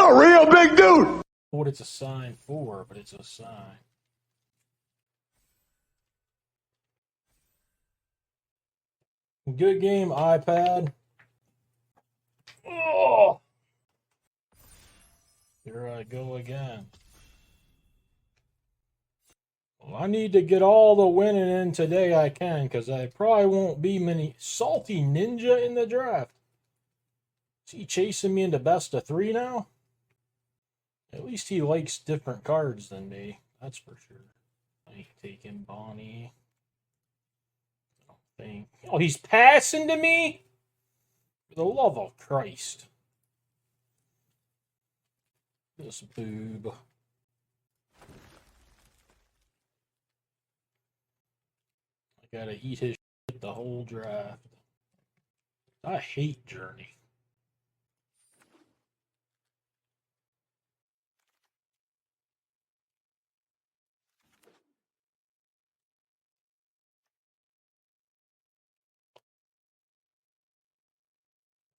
a real big dude. What it's a sign for, but it's a sign. Good game, iPad. Oh! Here I go again. Well, I need to get all the winning in today I can, because I probably won't be many. Salty Ninja in the draft. Is he chasing me into best of 3 now? At least he likes different cards than me. That's for sure. I ain't taking Bonnie. I don't think. Oh, he's passing to me? For the love of Christ. This boob. I gotta eat his shit the whole draft. I hate Journey.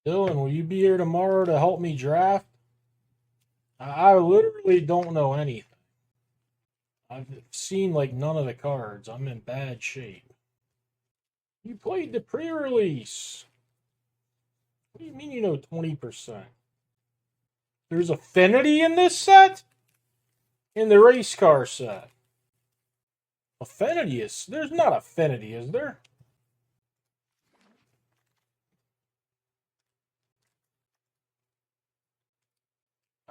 Dylan, will you be here tomorrow to help me draft? I literally don't know anything. I've seen like none of the cards. I'm in bad shape. You played the pre-release. What do you mean you know 20%? There's affinity in this set? In the race car set. Affinity is... There's not affinity, is there?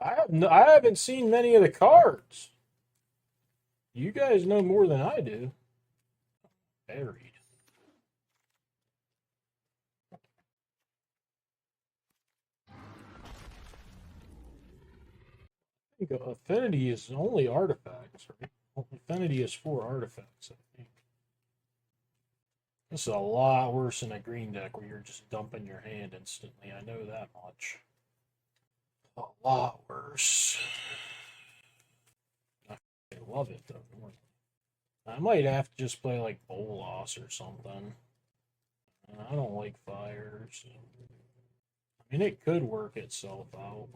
I haven't seen many of the cards. You guys know more than I do. Buried. I think affinity is only artifacts, right? Affinity is 4 artifacts, I think. This is a lot worse than a green deck where you're just dumping your hand instantly. I know that much. A lot worse. I love it though. I might have to just play like Bolas or something. I don't like fires. I mean, it could work itself out.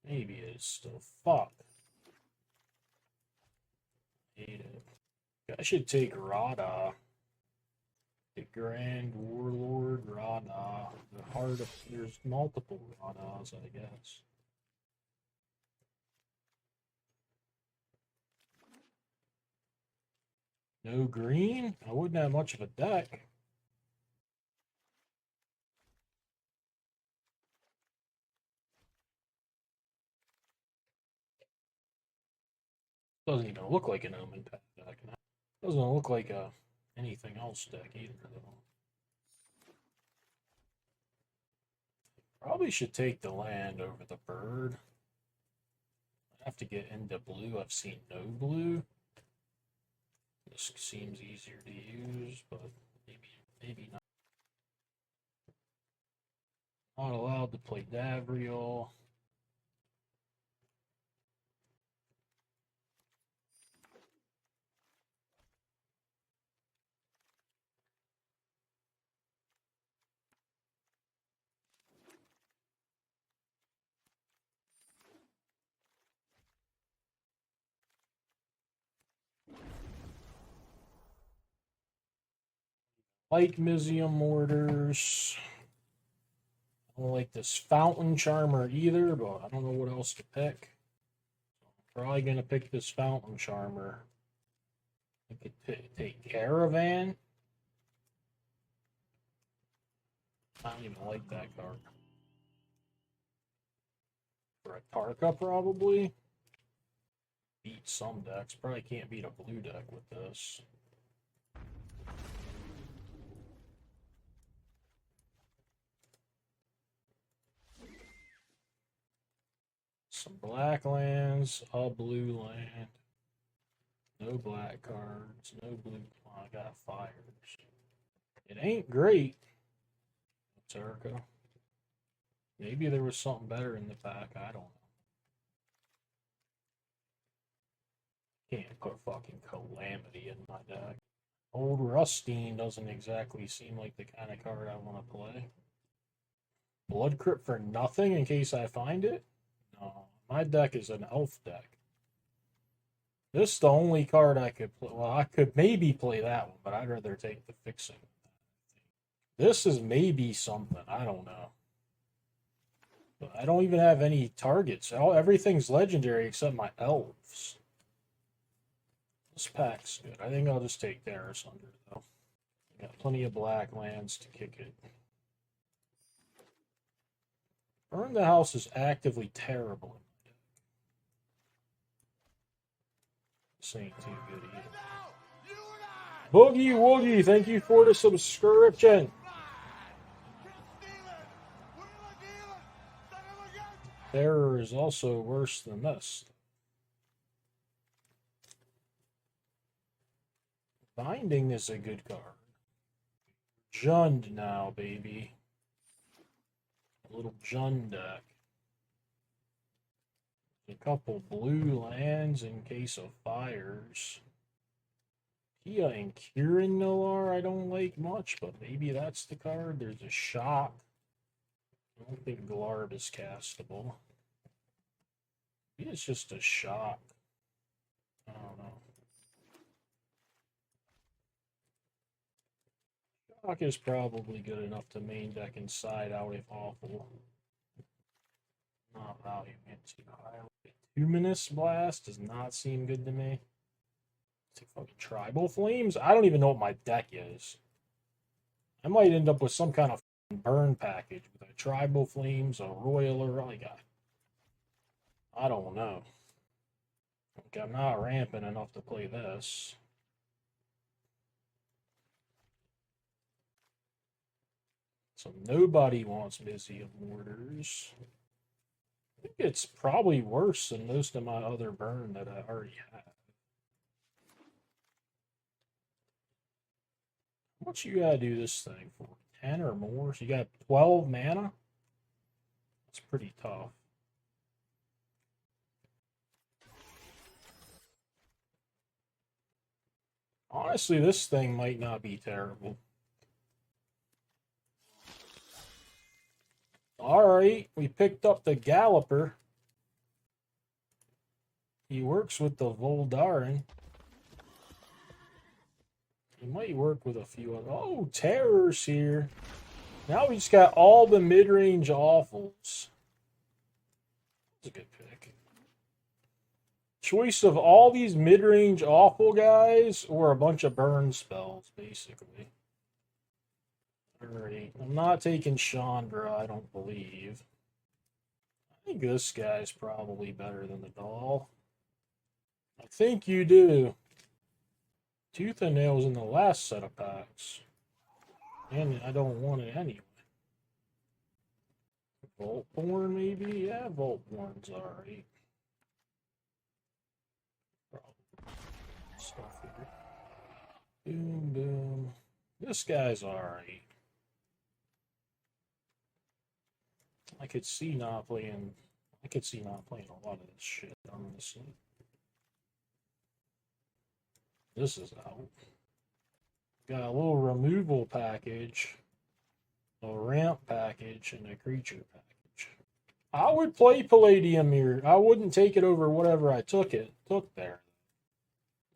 Maybe it's still fuck. Hate it. I should take Rada. The Grand Warlord Rada. The Heart of... There's multiple Radas, I guess. No green? I wouldn't have much of a deck. Doesn't even look like an Omen Path deck. Doesn't look like a anything else deck either, though. Probably should take the land over the bird. I have to get into blue. I've seen no blue. This seems easier to use, but maybe not. Not allowed to play Davriel. Like Mizium Mortars. I don't like this Fountain Charmer either, but I don't know what else to pick. I'm probably going to pick this Fountain Charmer. I could take Caravan. I don't even like that card. For a Tarka, probably. Beat some decks. Probably can't beat a blue deck with this. Some black lands, a blue land. No black cards, no blue. Oh, I got fires. It ain't great. Tarka. Maybe there was something better in the pack. I don't know. Can't put fucking Calamity in my deck. Old Rustine doesn't exactly seem like the kind of card I want to play. Blood Crypt for nothing in case I find it? My deck is an elf deck. This is the only card I could play. Well, I could maybe play that one, but I'd rather take the fixing. This is maybe something. I don't know. But I don't even have any targets. Everything's legendary except my elves. This pack's good. I think I'll just take Darius under, though. Got plenty of black lands to kick it. Burn the House is actively terrible. This ain't too good either. Boogie Woogie, thank you for the subscription. Terror is also worse than this. Binding is a good card. Jund now, baby. A little Jund deck. A couple blue lands in case of fires. Kia and Kieran Noir I don't like much, but maybe that's the card. There's a Shock. I don't think Glarb is castable. Maybe it's just a Shock. I don't know. Shock is probably good enough to main deck and side out if awful. Not value into highlight. Luminous Blast does not seem good to me. It's like fucking Tribal Flames. I don't even know what my deck is. I might end up with some kind of burn package with a Tribal Flames, a Roiler, like I don't know. Like I'm not rampant enough to play this. So nobody wants Busy of Mortars. I think it's probably worse than most of my other burn that I already have. How much you gotta do this thing for? 10 or more? So you got 12 mana? That's pretty tough. Honestly, this thing might not be terrible. Alright, we picked up the Galloper. He works with the Voldaren. He might work with a few other. Oh, Terror's here. Now we just got all the mid-range awfuls. That's a good pick. Choice of all these mid-range awful guys or a bunch of burn spells, basically. Alright, I'm not taking Chandra, I don't believe. I think this guy's probably better than the doll. I think you do. Tooth and Nail's in the last set of packs. And I don't want it anyway. Voltborn, maybe? Yeah, Voltborn's alright. Stuff here. Boom, boom. This guy's alright. I could see not playing a lot of this shit, honestly. This is out. Got a little removal package, a ramp package, and a creature package. I would play Palladium here. I wouldn't take it over whatever I took there.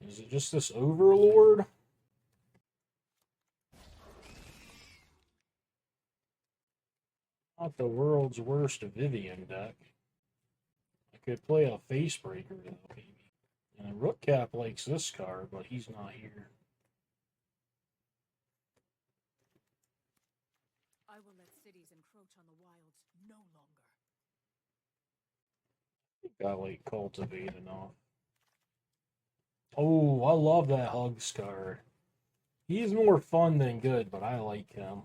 Is it just this Overlord? Not the world's worst Vivian deck. I could play a Facebreaker though, maybe. And Rookcap likes this card, but he's not here. I will let cities encroach on the wilds no longer. I like Cultivate enough. Oh, I love that Hugs card. He's more fun than good, but I like him.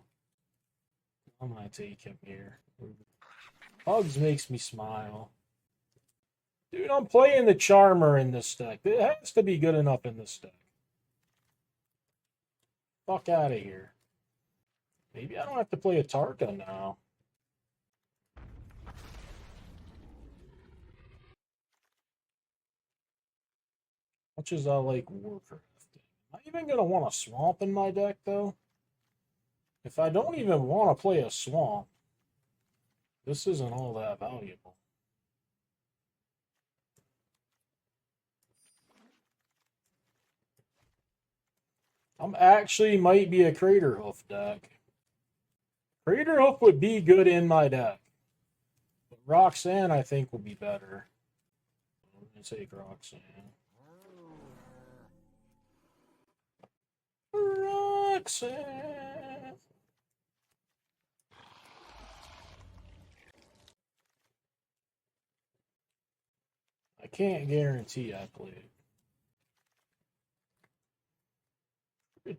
I'm gonna take him here. Hugs makes me smile. Dude, I'm playing the Charmer in this deck. It has to be good enough in this deck. Fuck out of here. Maybe I don't have to play a Tarka now. Much as I like Warcraft. Am I even going to want a Swamp in my deck, though? If I don't even want to play a Swamp, this isn't all that valuable. I'm actually might be a Crater Hoof deck. Crater Hoof would be good in my deck. But Roxanne, I think, will be better. I'm going to take Roxanne. Roxanne. I can't guarantee I play it.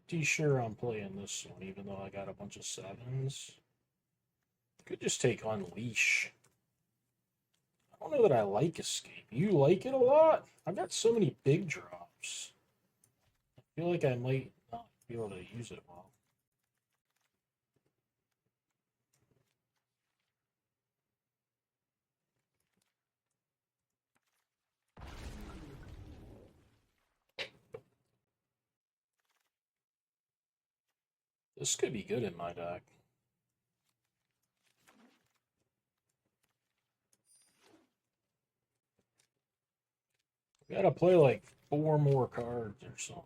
Pretty sure I'm playing this one, even though I got a bunch of 7s. Could just take Unleash. I don't know that I like Escape. You like it a lot? I've got so many big drops. I feel like I might not be able to use it well. This could be good in my deck. We gotta play like 4 more cards or something.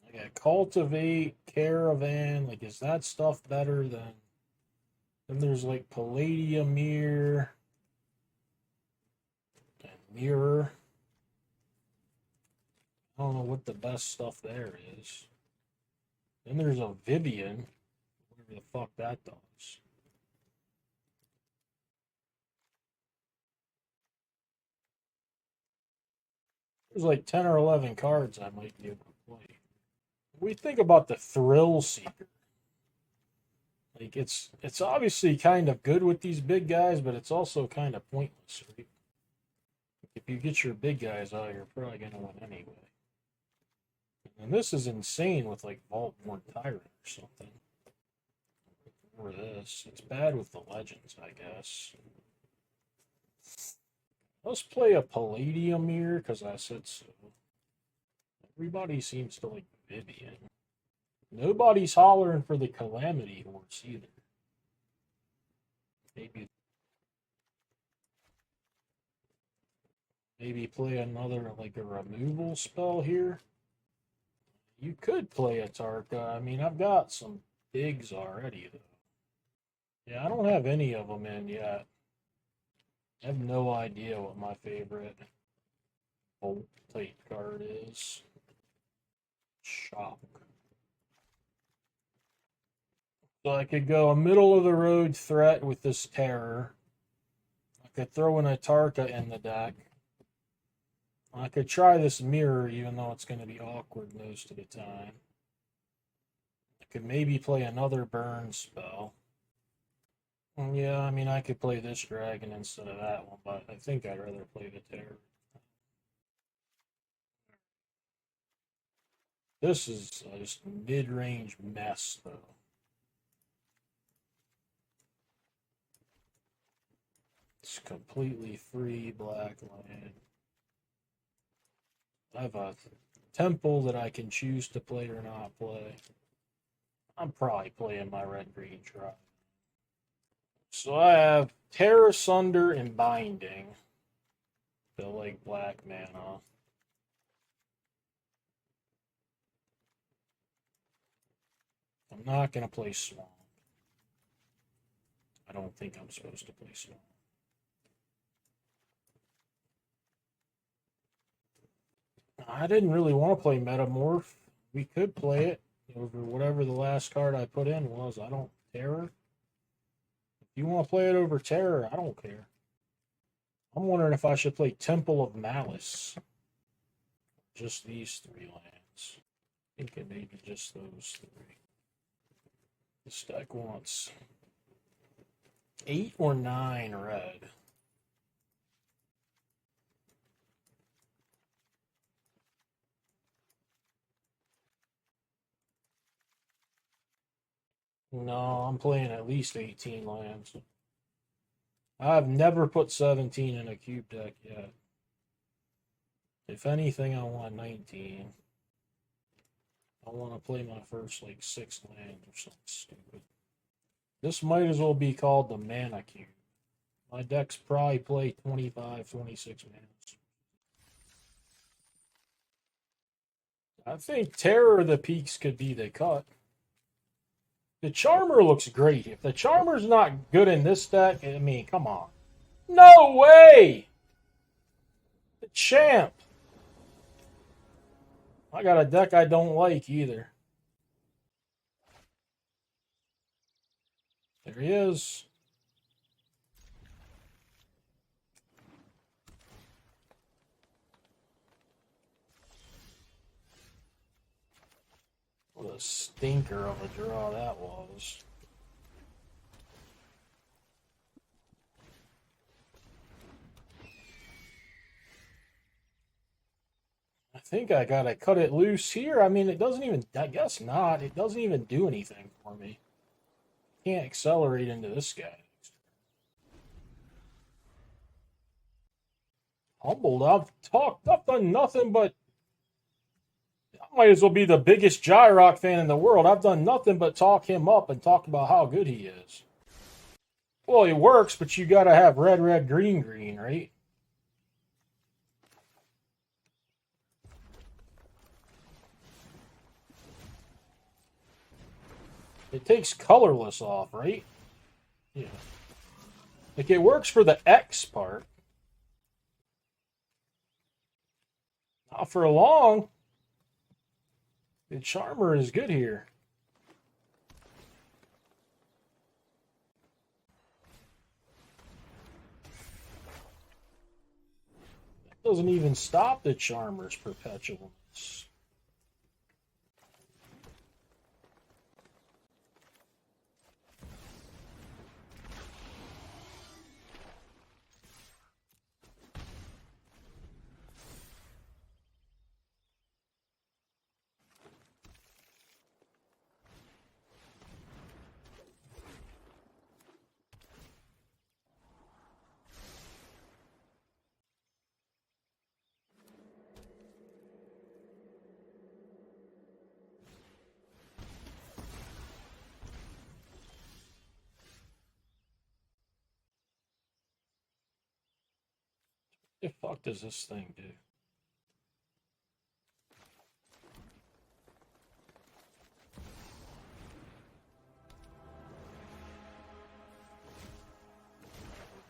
I got Cultivate, Caravan. Like, is that stuff better than? Then there's like Palladium Mirror and Mirror. I don't know what the best stuff there is. Then there's a Vivian, whatever the fuck that does. There's like 10 or 11 cards I might be able to play. We think about the Thrill Seeker. Like, it's obviously kind of good with these big guys, but it's also kind of pointless, right? If you get your big guys out, you're probably going to win anyway. And this is insane with like Vault-Born Tyrant or something. Or this. It's bad with the Legends, I guess. Let's play a Palladium Mirror, because I said so. Everybody seems to like Vivian. Nobody's hollering for the Calamity Horse either. Maybe play another, like a removal spell here. You could play a Tarka. I mean, I've got some bigs already, though. Yeah, I don't have any of them in yet. I have no idea what my favorite Bolt type card is. Shock. So I could go a middle of the road threat with this Terror. I could throw in a Tarka in the deck. I could try this Mirror, even though it's going to be awkward most of the time. I could maybe play another burn spell. Yeah, I mean, I could play this dragon instead of that one, but I think I'd rather play the Terror. This is just mid-range mess, though. It's completely free black land. I have a temple that I can choose to play or not play. I'm probably playing my red-green try. So I have Terror, Sunder, and Binding. Feel like black mana. I'm not going to play Swamp. I don't think I'm supposed to play Swamp. I didn't really want to play Metamorph. We could play it over whatever the last card I put in was. I don't Terror. If you want to play it over Terror, I don't care. I'm wondering if I should play Temple of Malice. Just these 3 lands. I think it may be just those 3. This deck wants 8 or 9 red. No, I'm playing at least 18 lands. I've never put 17 in a cube deck yet. If anything, I want 19. I want to play my first, like, 6 lands or something stupid. This might as well be called the Mana Cube. My decks probably play 25, 26 manas. I think Terror of the Peaks could be the cut. The Charmer looks great. If the Charmer's not good in this deck, I mean, come on. No way! The Champ! I got a deck I don't like either. There he is. What a stinker of a draw that was. I think I gotta cut it loose here. I mean, it doesn't even, I guess not. It doesn't even do anything for me. Can't accelerate into this guy. Humbled. I've done nothing but, I might as well be the biggest Gyrock fan in the world. I've done nothing but talk him up and talk about how good he is. Well, it works, but you gotta have red, red, green, green, right? It takes colorless off, right? Yeah. Like, it works for the X part. Not for long. The Charmer is good here. That doesn't even stop the Charmer's perpetualness. What the fuck does this thing do?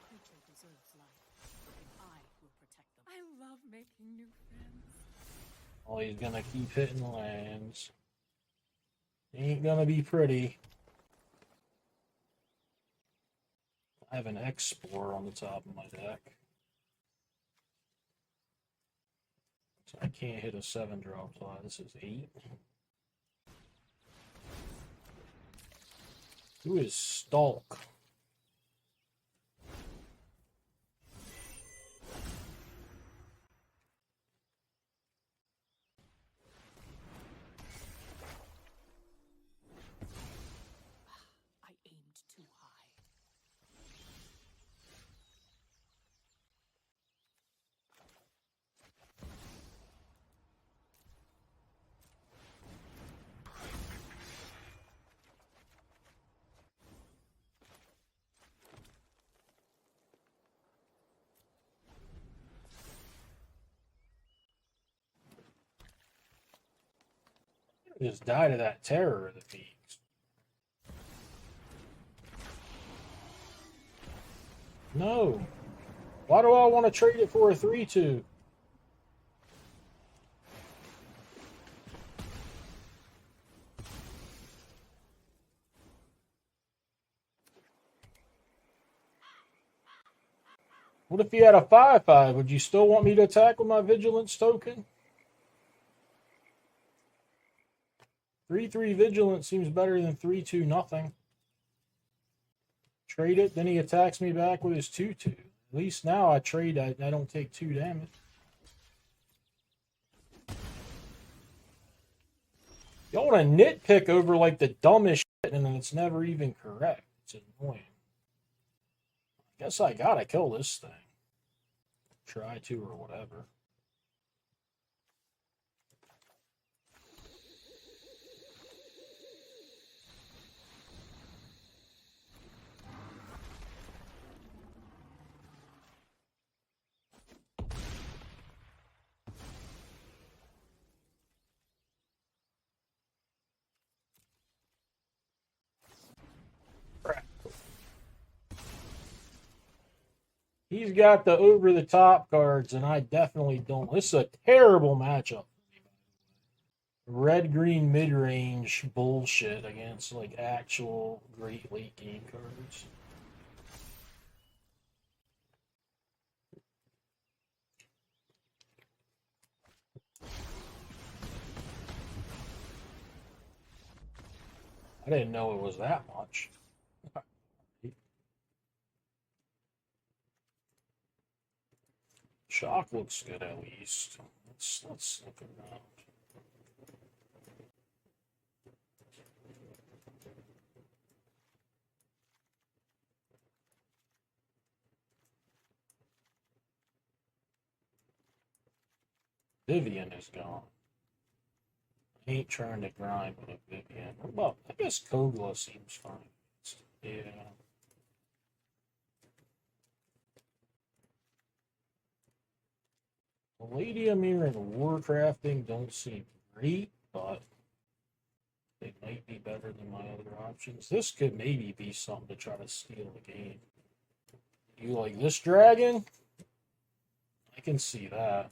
Creature deserves life, and I will protect them. I love making new friends. Oh, he's gonna keep hitting lands. Ain't gonna be pretty. I have an Explorer on the top of my deck. So I can't hit a 7-drop fly. This is 8. Who is Stalk? I aimed too high. Just die to that Terror of the Peaks. No. Why do I want to trade it for a 3-2? What if you had a 5-5? Would you still want me to attack with my Vigilance token? 3-3 Vigilance seems better than 3-2 nothing. Trade it, then he attacks me back with his 2-2. At least now I trade, I don't take 2 damage. Y'all want to nitpick over like the dumbest shit and then it's never even correct. It's annoying. Guess I gotta kill this thing. Try to or whatever. He's got the over-the-top cards, and I definitely don't. This is a terrible matchup. Red-green mid-range bullshit against, like, actual great late-game cards. I didn't know it was that much. Shock looks good at least. Let's look around. Vivian is gone. I ain't trying to grind with a Vivian. Well, I guess Kogla seems fine. Yeah. Palladium and Warcrafting don't seem great, but they might be better than my other options. This could maybe be something to try to steal the game. You like this dragon? I can see that.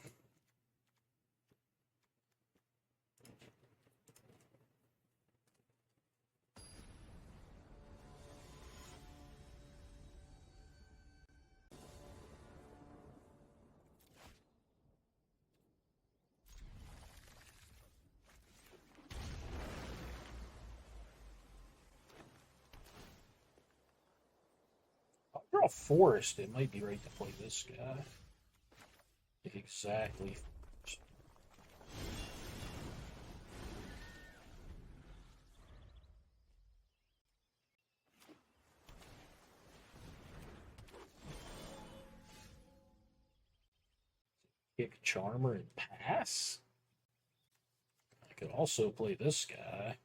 I'll draw Forest. It might be right to play this guy. Exactly. Kick Charmer and pass? I could also play this guy.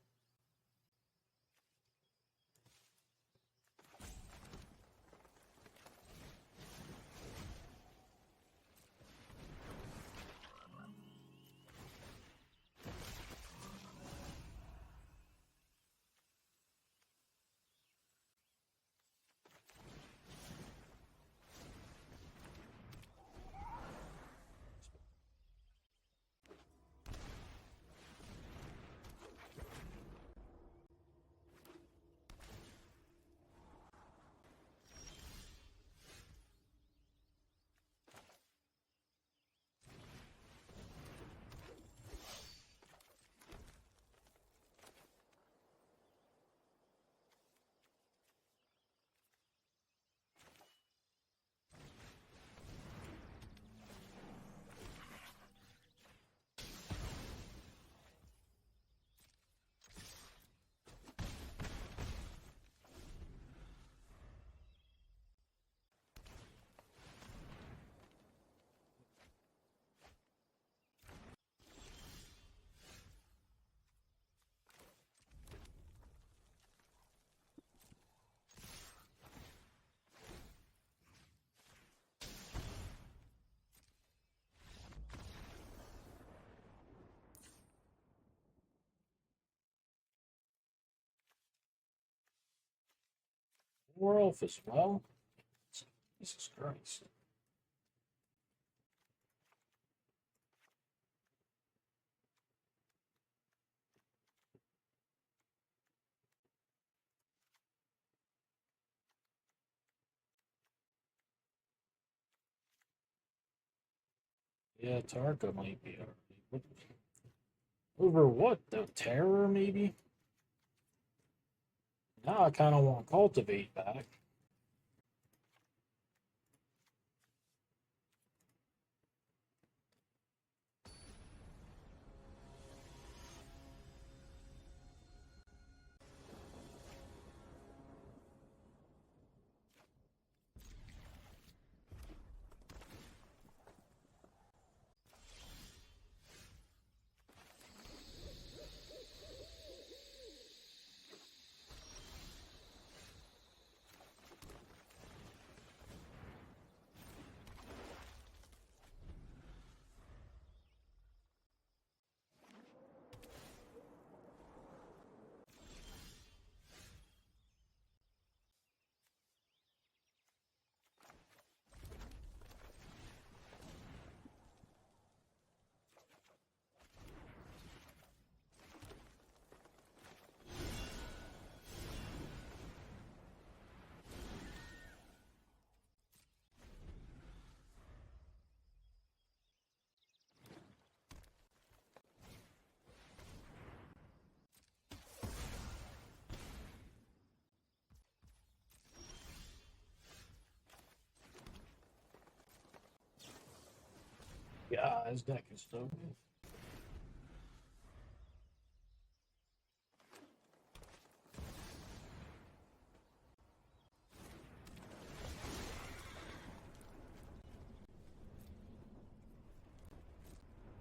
Werewolf as well. Jesus Christ. Yeah, Tarka might be alright. Over what, though? Terror, maybe? Now I kind of want Cultivate back. Yeah, his deck is so good.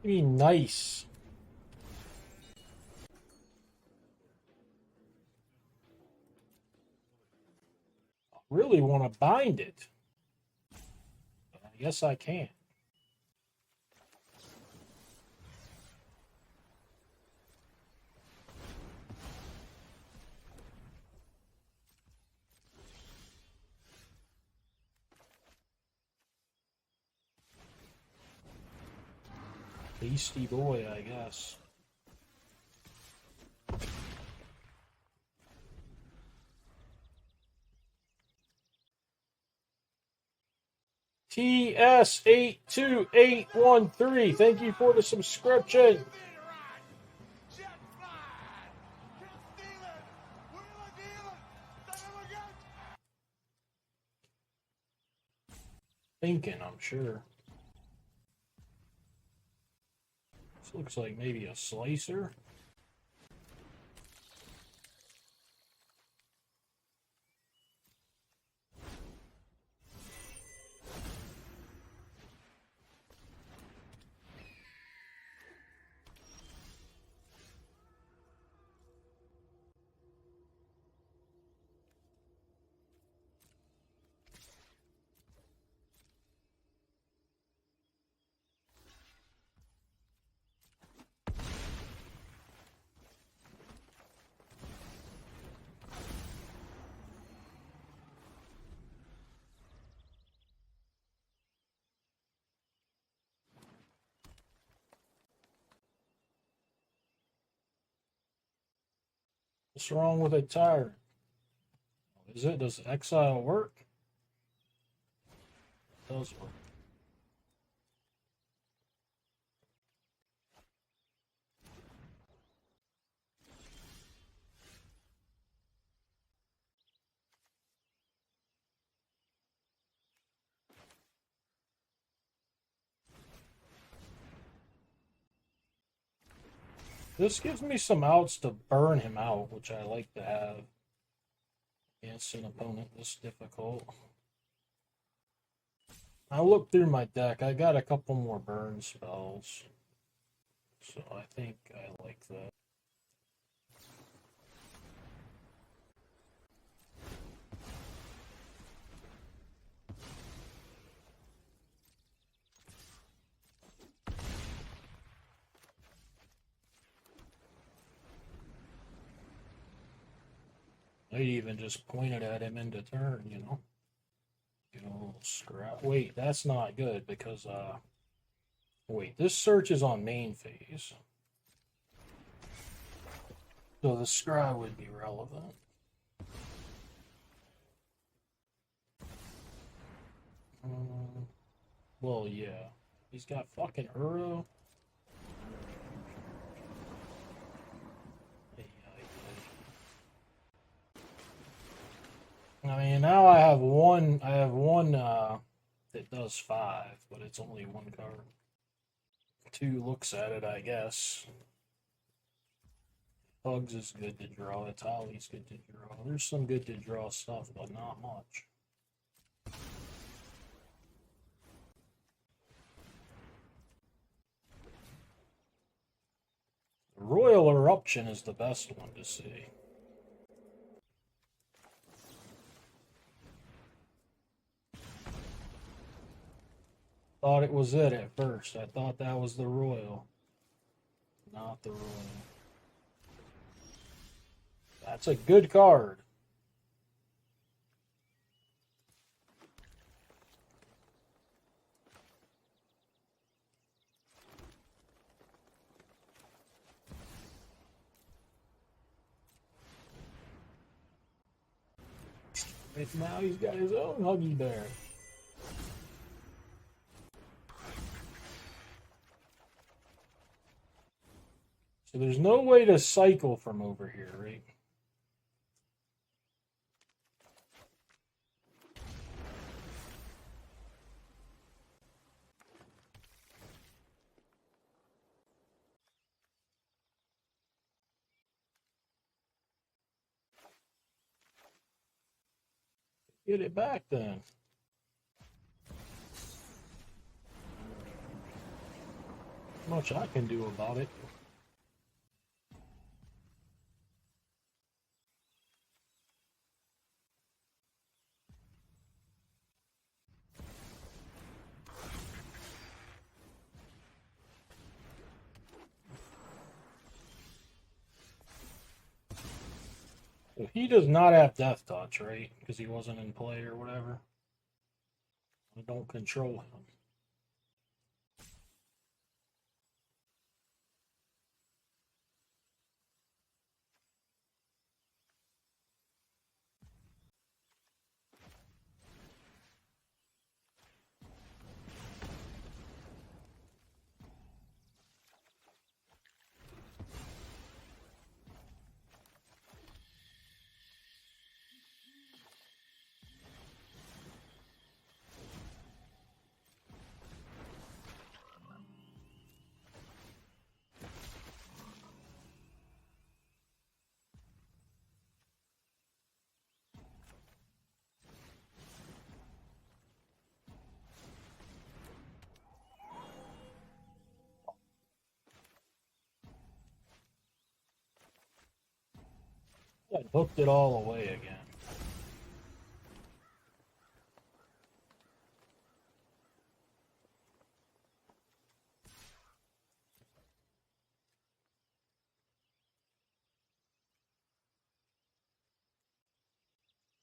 Be nice. I really want to bind it. But I guess I can't. Beastie boy, I guess. TS82813, thank you for the subscription. Thinking, I'm sure. This looks like maybe a slicer. What's wrong with a tyrant? Is it? Does exile work? It does work. This gives me some outs to burn him out, which I like to have against an opponent this difficult. I looked through my deck. I got a couple more burn spells. So I think I like that. Might even just point it at him into turn, you know. Get a little scrap. Wait, that's not good because wait, this search is on main phase. So the scry would be relevant. Well, yeah. He's got fucking Uro. I mean, now I have one that does 5, but it's only one card. 2 looks at it, I guess. Bugs is good to draw. Itali's good to draw. There's some good to draw stuff, but not much. The Royal Eruption is the best one to see. Thought it was it at first. I thought that was the Royal. Not the Royal. That's a good card. Now he's got his own Huggy Bear. So there's no way to cycle from over here, right? Get it back then. Much I can do about it. He does not have Death Touch, right? Because he wasn't in play or whatever. I don't control him. I hooked it all away again.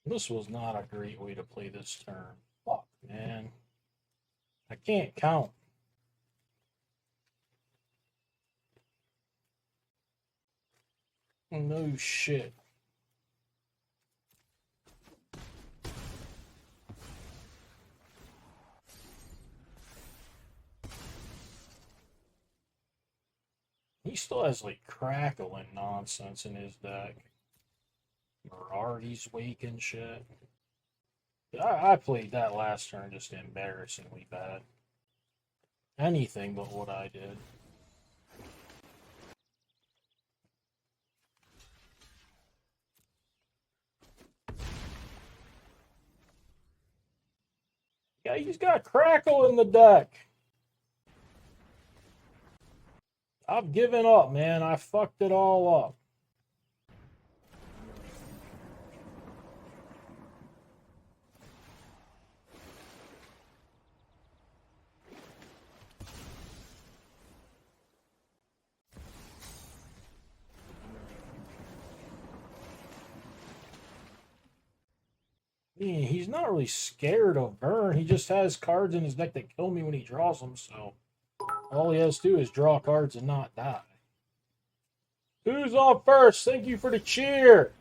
This was not a great way to play this turn. Fuck, man. I can't count. No shit. He still has like crackling nonsense in his deck. Mirari's wake and shit. I played that last turn just embarrassingly bad. Anything but what I did. Yeah, he's got crackle in the deck. I've given up, man. I fucked it all up. He's not really scared of burn. He just has cards in his deck that kill me when he draws them, so all he has to do is draw cards and not die. Who's on first? Thank you for the cheer.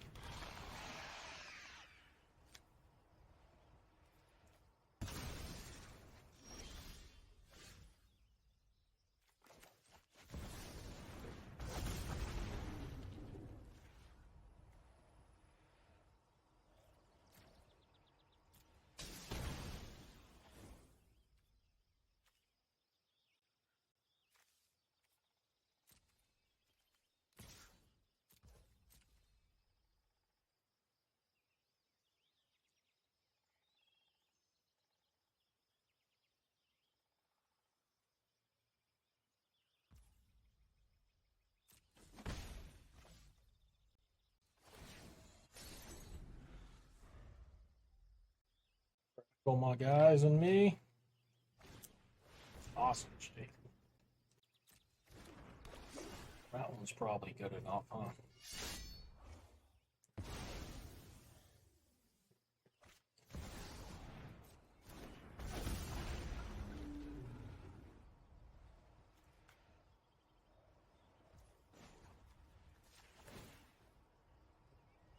For my guys and me. Awesome shake. That one's probably good enough, huh?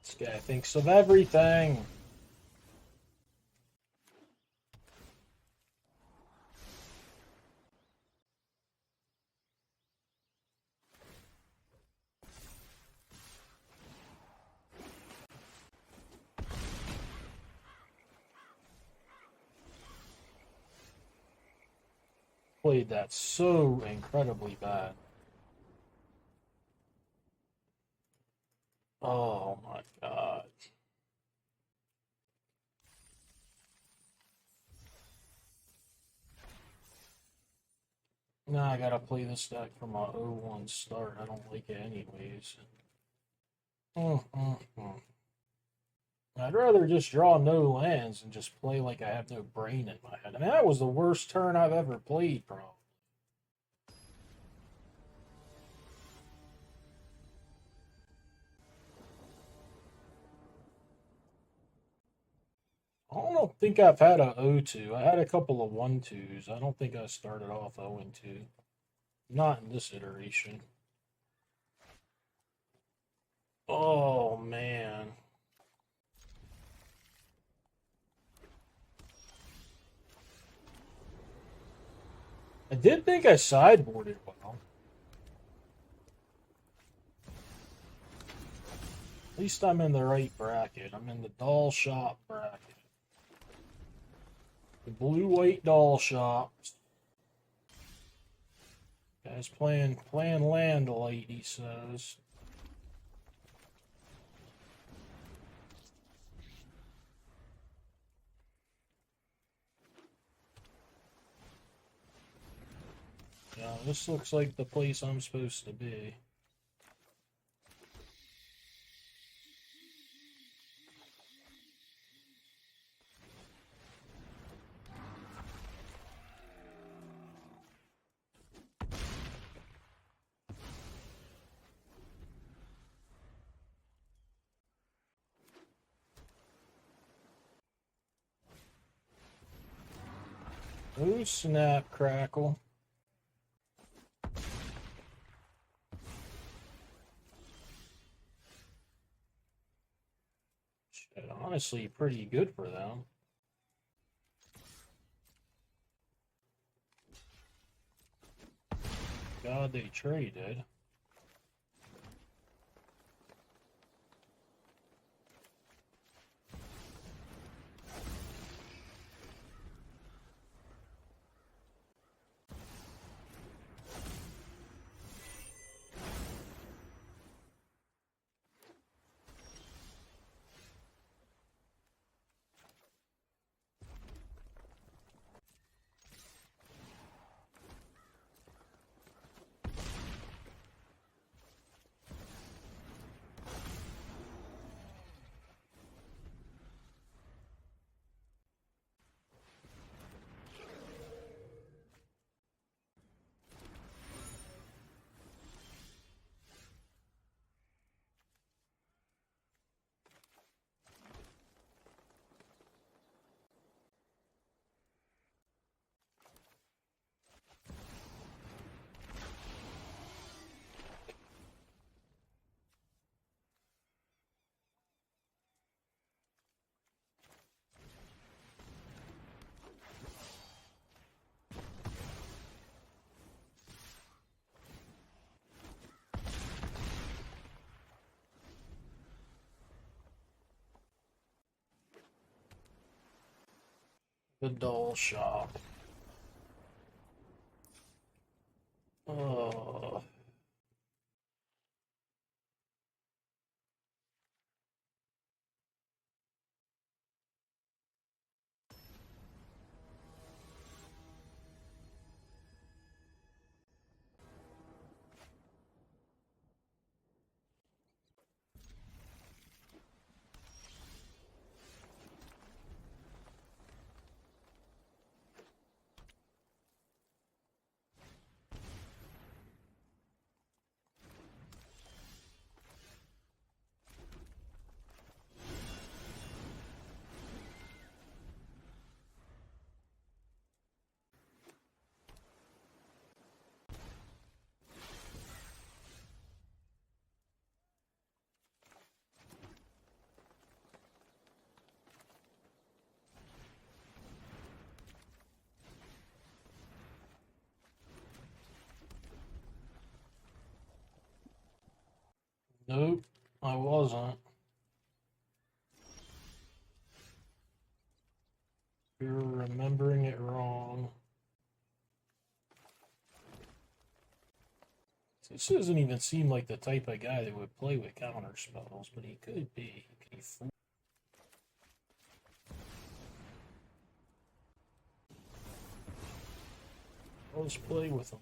This guy thinks of everything. Played that so incredibly bad. Oh my god. Now I gotta play this deck for my 0-1 start. I don't like it anyways. I'd rather just draw no lands and just play like I have no brain in my head. I mean, that was the worst turn I've ever played, probably. I don't think I've had a 0-2. I had a couple of 1-2s. I don't think I started off 0-2. Not in this iteration. Oh, man. I did think I sideboarded well. At least I'm in the right bracket. I'm in the doll shop bracket. The blue-white doll shops. Guy's playing land light, he says. Yeah, this looks like the place I'm supposed to be. Oh, snap, crackle. Shit, honestly, pretty good for them. God, they traded. The doll shop. Oh. Nope, I wasn't. You're remembering it wrong. This doesn't even seem like the type of guy that would play with counter spells, but he could be. Let's play with him.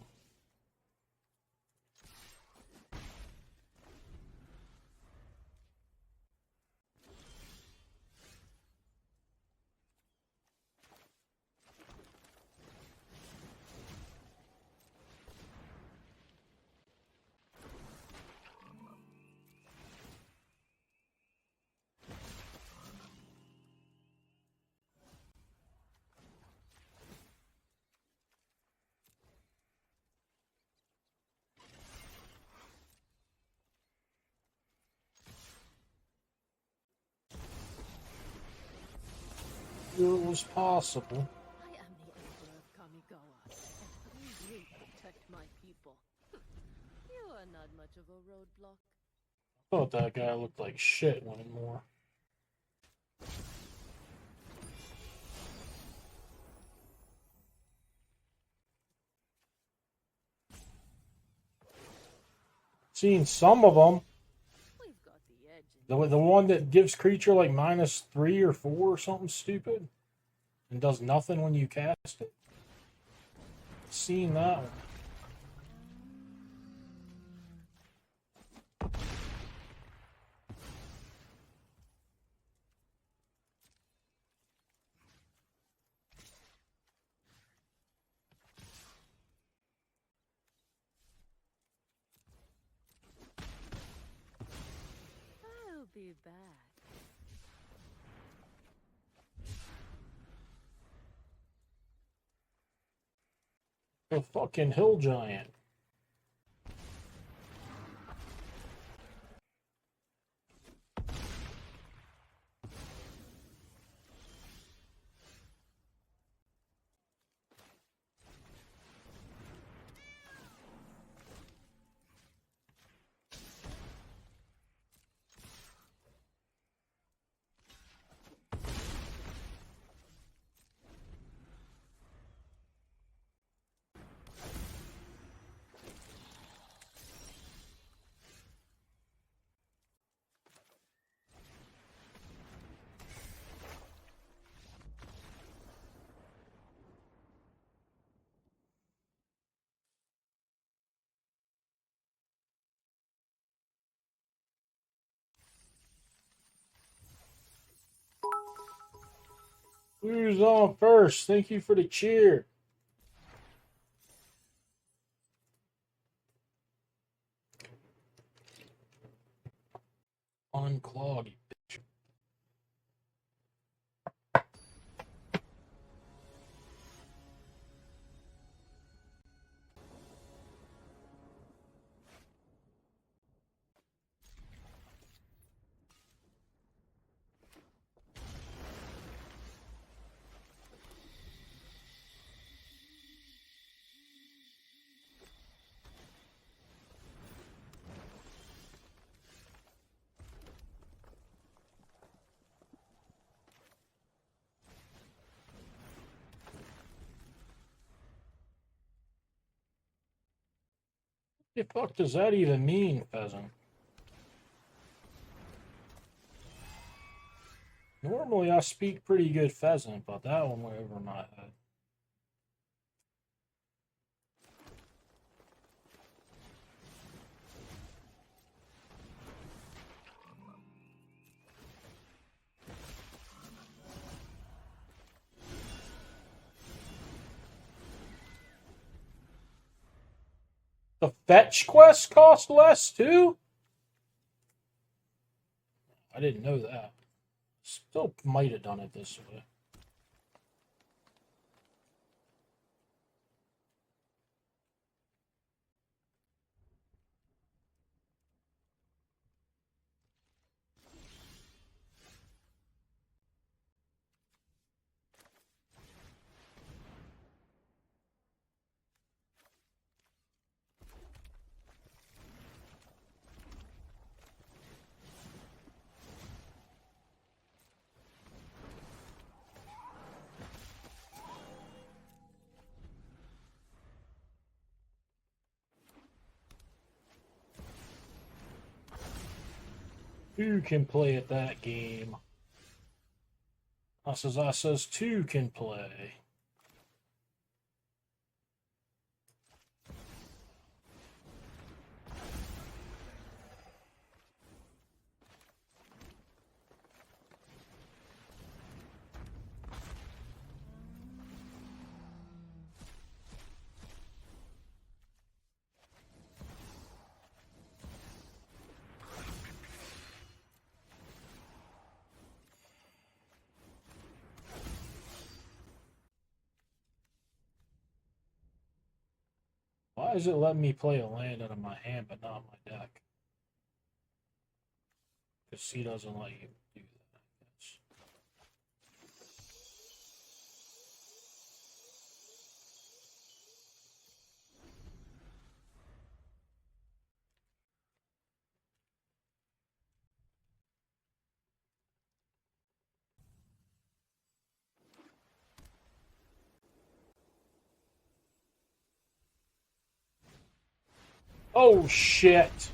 was possible. I am the Emperor of Kamigawa, and I will protect my people. You are not much of a roadblock. I thought that guy looked like shit winning more. Seen some of them. We've got the edge. The one that gives creature like -3 or 4 or something stupid and does nothing when you cast it. Seen that one. I'll be back. The fucking hill giant. Who's on first? Thank you for the cheer. Unclog, you bitch. What the fuck does that even mean, pheasant? Normally I speak pretty good pheasant, but that one went over my head. The fetch quest cost less too? I didn't know that. Still might have done it this way. Two can play at that game. I says two can play. Why is it letting me play a land out of my hand but not my deck? Because C doesn't let you do that, I guess. Oh, shit.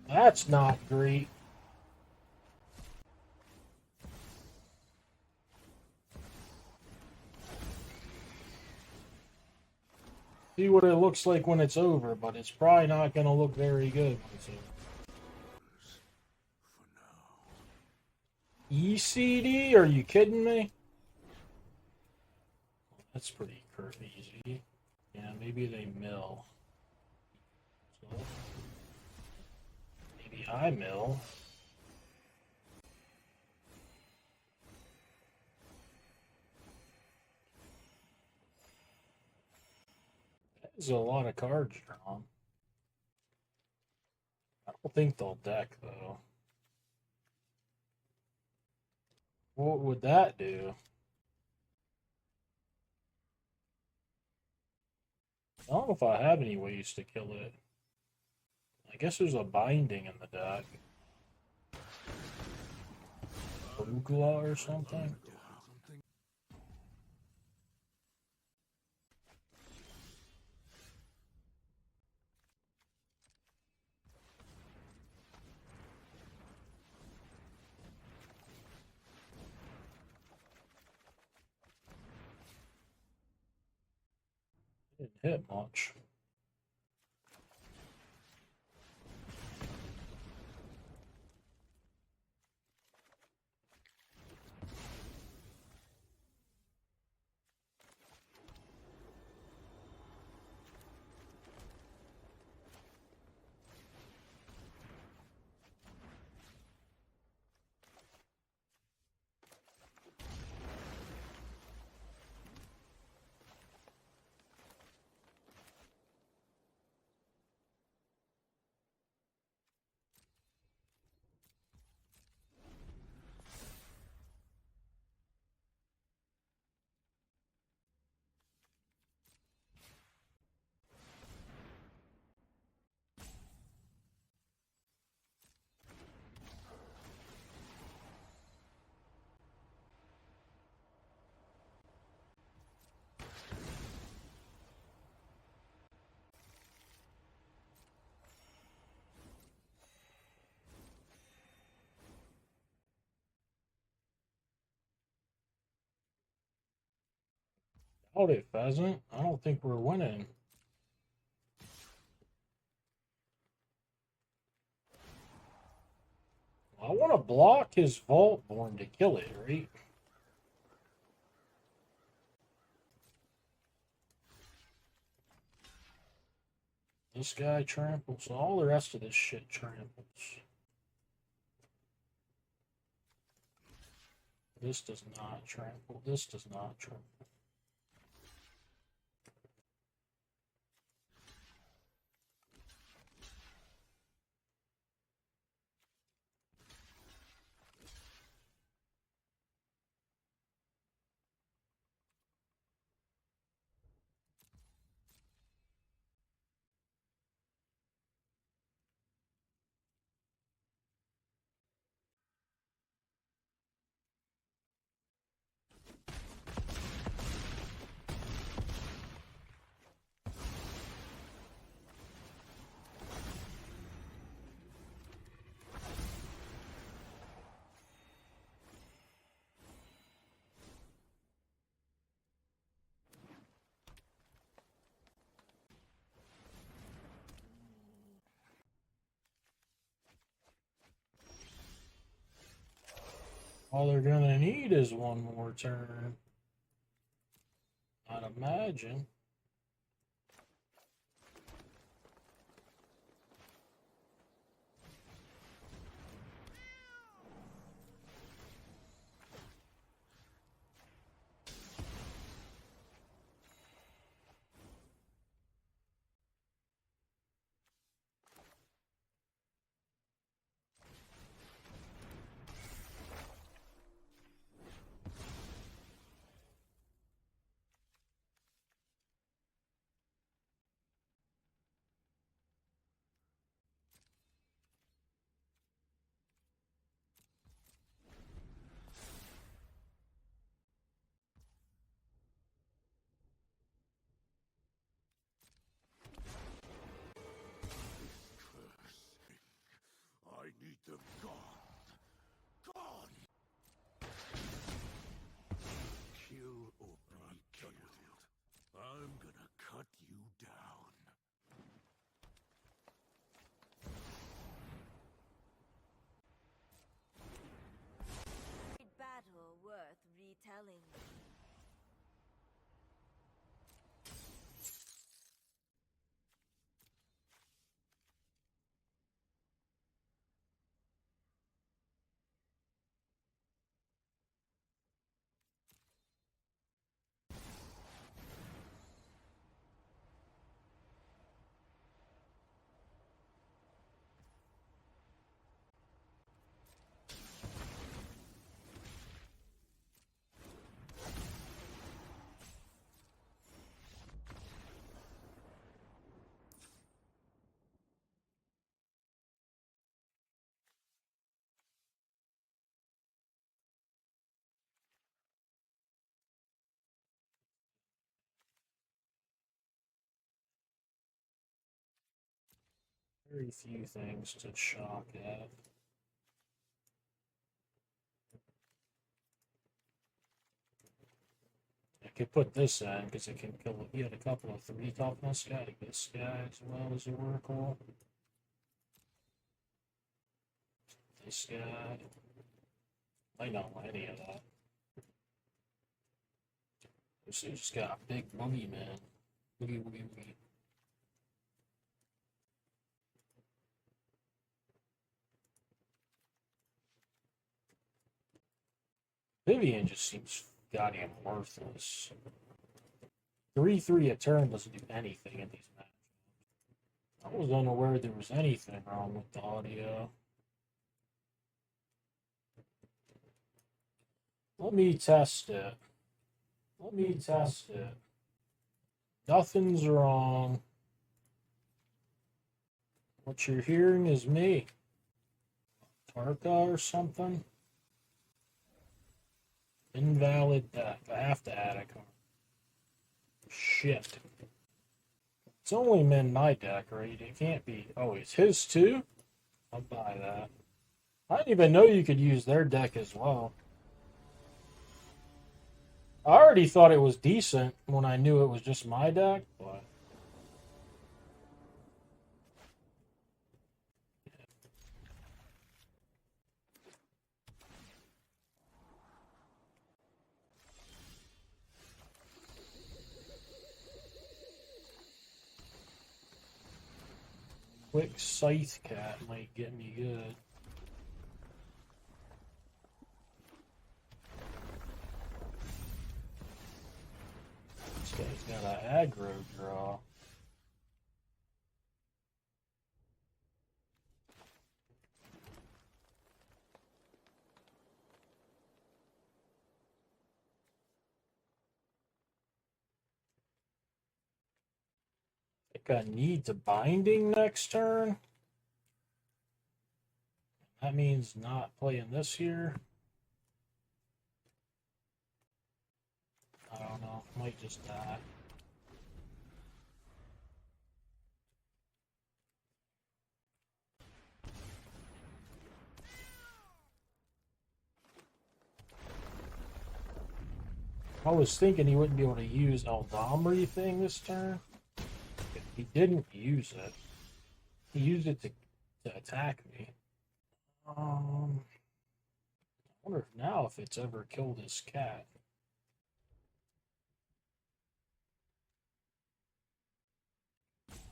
That's not great. See what it looks like when it's over, but it's probably not going to look very good when it's over. ECD? Are you kidding me? That's pretty easy. Yeah, maybe they mill. So, maybe I mill. There's a lot of cards drawn. I don't think they'll deck, though. What would that do? I don't know if I have any ways to kill it. I guess there's a binding in the deck. Kogla or something? Didn't hit much. Hold it, Pheasant. I don't think we're winning. I want to block his Vaultborn to kill it, right? This guy tramples. All the rest of this shit tramples. This does not trample. This does not trample. All they're gonna need is one more turn. I'd imagine. need them gone. Gone! Kill or be killed. I'm gonna cut you down. Battle worth retelling. Very few things to shock at. I could put this in because it can kill. He had a couple of 3 toughness guys. This guy as well as Oracle. This guy. I don't know any of that. This just got a big boogie man. Boogie, boogie, boogie. Vivian just seems goddamn worthless. 3/3 a turn doesn't do anything in these matches. I was unaware there was anything wrong with the audio. Let me test it. Let me test it. Nothing's wrong. What you're hearing is me. Tarka or something? Invalid deck. I have to add a card. Shit. It's only in my deck, right? It can't be. Oh, it's his too? I'll buy that. I didn't even know you could use their deck as well. I already thought it was decent when I knew it was just my deck, but... Quick Scythe Cat might get me good. This guy's got an aggro draw. I think I need to Binding next turn. That means not playing this here. I don't know. Might just die. I was thinking he wouldn't be able to use Eldamri thing this turn. He didn't use it. He used it to attack me. I wonder if now if it's ever killed his cat.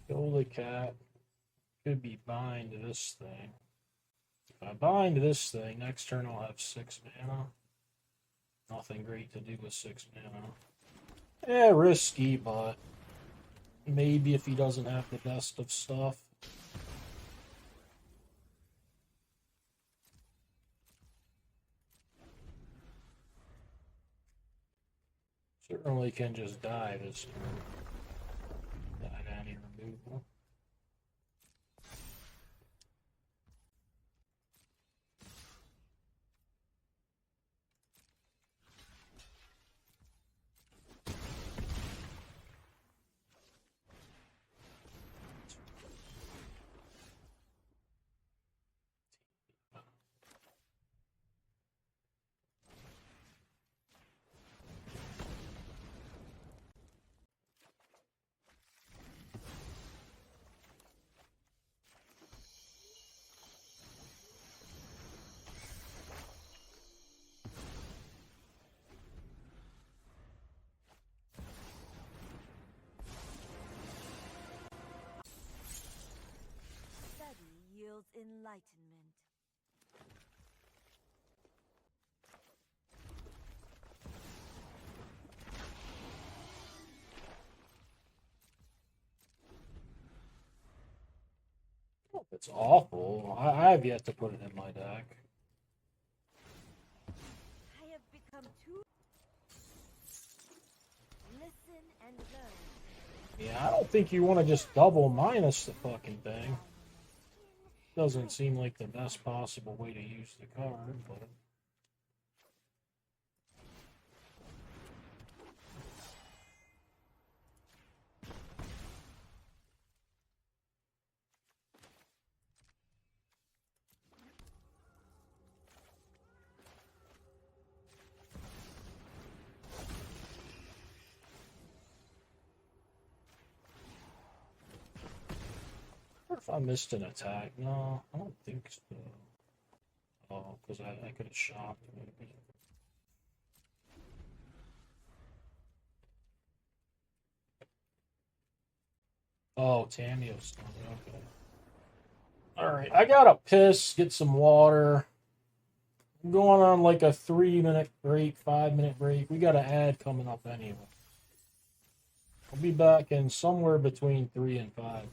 Kill the cat. Could be bind this thing. If I bind this thing, next turn I'll have 6 mana. Nothing great to do with 6 mana. Eh, risky, but maybe if he doesn't have the best of stuff. Certainly can just die this turn. Die to any removal. enlightenment. It's awful. I have yet to put it in my deck. I have become too. Listen and learn. Yeah, I don't think you want to just double minus the fucking thing. Doesn't seem like the best possible way to use the card, but... If I missed an attack, no, I don't think so. Oh, because I could have shocked maybe. Oh, Tamio's not okay. Alright, I gotta piss, get some water. I'm going on like a 3-minute break, 5-minute break. We got an ad coming up anyway. I'll be back in somewhere between 3 and 5.